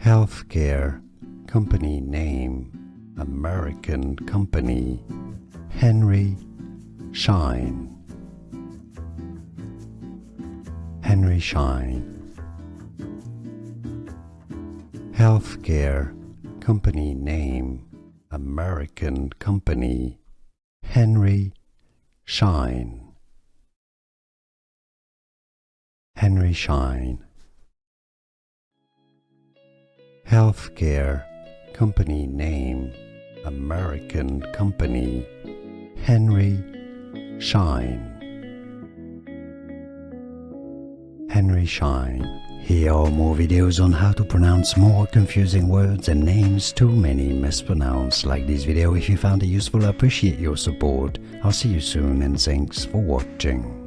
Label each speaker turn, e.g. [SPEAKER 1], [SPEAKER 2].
[SPEAKER 1] Healthcare company name, American company, Henry Schein. Henry Schein. Healthcare company name, American company, Henry Schein. Henry Schein. Healthcare company name, American company, Henry Schein. Henry Schein. Here are more videos on how to pronounce more confusing words and names too many mispronounced. Like this video if you found it useful. I appreciate your support. I'll see you soon and thanks for watching.